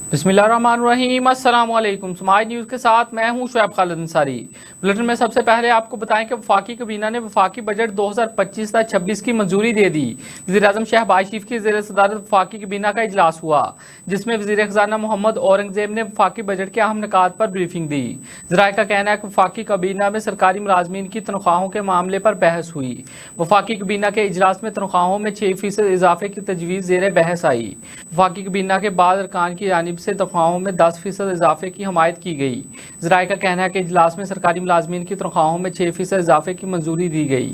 बिस्मिल्लाहिर्रहमानिर्रहीम, अस्सलाम वालेकुम। समाज न्यूज़ के साथ मैं हूं शुएब खालिद अंसारी। बुलेटिन में सबसे पहले आपको बताएं कि वफाकी काबीना ने वफाकी बजट 2025-26 की मंजूरी दे दी। वज़ीर-ए-आज़म शहबाज शरीफ की ज़ेर सदारत वफाकी काबीना का इजलास हुआ, जिसमें वज़ीर ख़ज़ाना मोहम्मद औरंगज़ेब ने वफाकी बजट के अहम निकात पर ब्रीफिंग दी। ज़राए का कहना है कि वफाकी काबीना में सरकारी मुलाजमीन की तनख्वाहों के मामले पर बहस हुई। वफाकी काबीना के इजलास में तनख्वाहों में 6% इजाफे की तजवीज़ ज़ेर बहस आई। वफाकी काबीना के बाद अरकान की जानिब से तनख्वाहों में 10% इजाफे की हमायत की गई। ज़राए का कहना है कि इजलास में सरकारी मुलाजमीन की तनख्वाहों में 6% इजाफे की मंजूरी दी गई।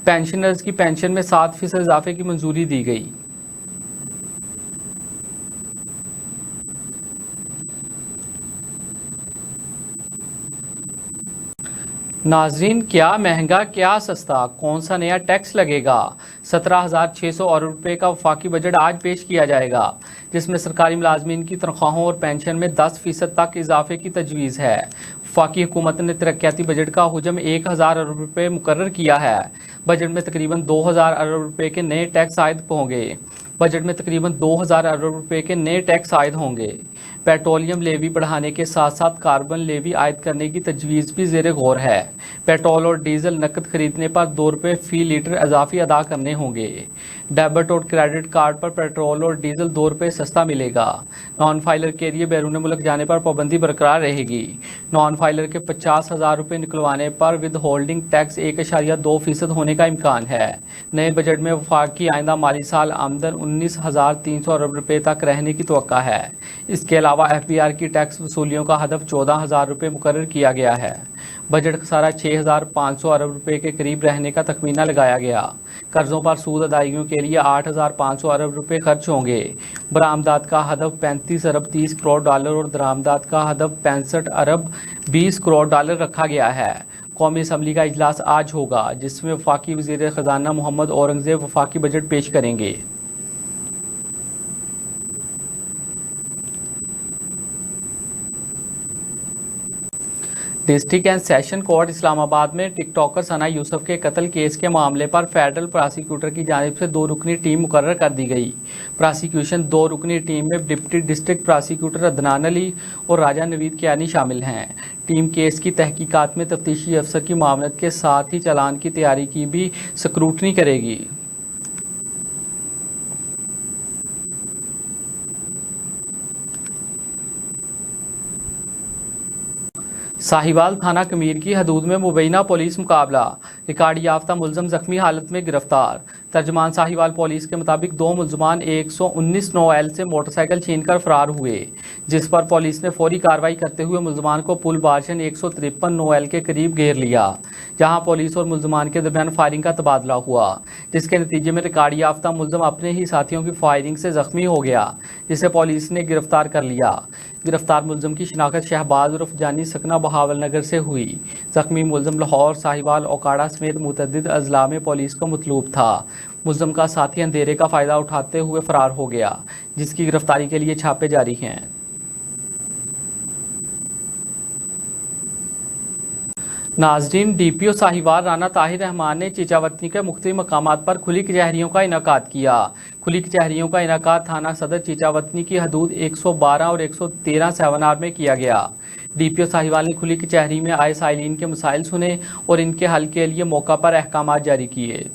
पेंशनर्स की पेंशन में 7% इजाफे की मंजूरी दी गई। नाजरीन, क्या महंगा क्या सस्ता, कौन सा नया टैक्स लगेगा? 17,600 अरब रुपये का वफाकी बजट आज पेश किया जाएगा, जिसमें सरकारी मुलाजमीन की तनख्वाहों और पेंशन में 10% तक इजाफे की तजवीज़ है। वफाकी हुकूमत ने तरक्याती बजट का हुजम 1,000 अरब रुपये मुकर्रर किया है। बजट में तकरीबन 2,000 अरब रुपये के नए टैक्स आयद होंगे। बजट में तकरीबन 2,000 अरब रुपये के नए टैक्स आयद होंगे। पेट्रोलियम लेवी बढ़ाने के साथ साथ कार्बन लेवी आयद करने की तजवीज़ भी ज़ेर गौर है। पेट्रोल और डीजल नकद खरीदने पर 2 रुपये फ़ी लीटर इजाफी अदा करने होंगे। डेबिट और क्रेडिट कार्ड पर पेट्रोल और डीजल 2 रुपये सस्ता मिलेगा। नॉन फाइलर के लिए बैरून मुल्क जाने पर पाबंदी बरकरार रहेगी। नॉन फाइलर के 50,000 रुपये निकलवाने पर विद होल्डिंग टैक्स 1.2% होने का इम्कान है। नए बजट में वफाकी आइंदा माली साल आमदन 19,300 अरब रुपये तक रहने की तवक्का है। इसके अलावा FBR की टैक्स वसूलियों का हदफ 14,000 रुपये मुकर्रर किया गया है। बजट खसारा 6,500 अरब रुपये के करीब रहने का तखमीना लगाया गया। कर्जों पर सूद अदायगियों के लिए 8,500 अरब रुपये खर्च होंगे। बरामदात का हदफ 35 अरब 30 करोड़ डॉलर और दरामदात का हदफ 65 अरब 20 करोड़ डॉलर रखा गया है। कौमी असम्बली का इजलास आज होगा, जिसमें वफाकी वज़ीर ख़ज़ाना मोहम्मद औरंगज़ेब वफाकी बजट पेश करेंगे। District and session court Islamabad में टिकटॉकर सना यूसुफ के कत्ल केस के मामले पर फेडरल प्रोसिक्यूटर की जानिब से 2 रुकनी टीम मुकर्रर कर दी गई। प्रोसिक्यूशन 2 रुकनी टीम में deputy district prosecutor Adnan Ali और राजा नवीद कियानी शामिल हैं। टीम केस की तहकीकात में तफ्तीशी अफसर की मामलत के साथ ही चालान की तैयारी की भी स्क्रूटनी करेगी। साहिवाल थाना कमीर की हदूद में मुबैना पुलिस मुकाबला, रिकॉर्ड याफ्ता मुलजम जख्मी हालत में गिरफ्तार। तर्जमान साहिवाल पुलिस के मुताबिक 2 मुलजमान 119 9L से मोटरसाइकिल छीनकर फरार हुए, जिस पर पुलिस ने फौरी कार्रवाई करते हुए मुलजमान को पुल बारशन 153 9L के करीब घेर लिया, जहां पुलिस और मुलजमान के दरमियान फायरिंग का तबादला हुआ, जिसके नतीजे में रिकॉर्ड याफ्ता मुलजम अपने ही साथियों की फायरिंग से जख्मी हो गया, जिसे पुलिस ने गिरफ्तार कर लिया। गिरफ्तार मुलजम की शिनाख्त शहबाज उर्फ जानी सकना बहावल नगर से हुई। जख्मी मुलजम लाहौर, साहिवाल, ओकाड़ा समेत मुतअद्दिद अजला में पुलिस को मतलूब था। मुलजम का साथी अंधेरे का फ़ायदा उठाते हुए फरार हो गया, जिसकी गिरफ्तारी के लिए छापे जारी हैं। नाजरीन, DPO साहिवाल राना ताहिर रहमान ने चीचावतनी के मुख्तलिफ मकामात पर खुली कचहरियों का इनेकाद किया। खुली कचहरियों का इनेकाद थाना सदर चीचावतनी की हदूद 112 और 113 7R में किया गया। DPO साहिवाल ने खुली कचहरी में आए साइलिन के मसाइल सुने और इनके हल के लिए मौका पर अहकामात जारी किए।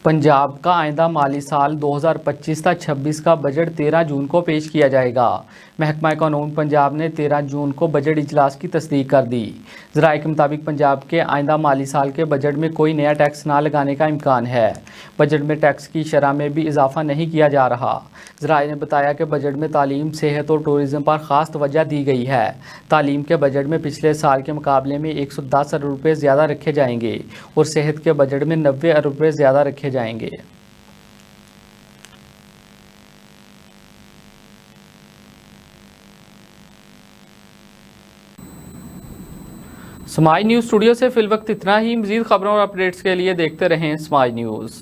पंजाब का आइंदा माली साल 2025-26 का बजट 13 जून को पेश किया जाएगा। महकमा कानून पंजाब ने 13 जून को बजट इजलास की तस्दीक कर दी। ज़राए के मुताबिक पंजाब के आइंदा माली साल के बजट में कोई नया टैक्स ना लगाने का इम्कान है। बजट में टैक्स की शरह में भी इजाफा नहीं किया जा रहा। ज़राए ने बताया कि बजट में तालीम, सेहत और टूरिज़म पर ख़ास तवज्जो दी गई है। तालीम के बजट में पिछले साल के मुकाबले में 110 अरब रुपये ज़्यादा रखे जाएंगे और सेहत के बजट में 90 अरब रुपये ज़्यादा रखे जाएंगे। समाज न्यूज़ स्टूडियो से फिल वक्त इतना ही। मज़ीद खबरों और अपडेट्स के लिए देखते रहें समाज न्यूज़।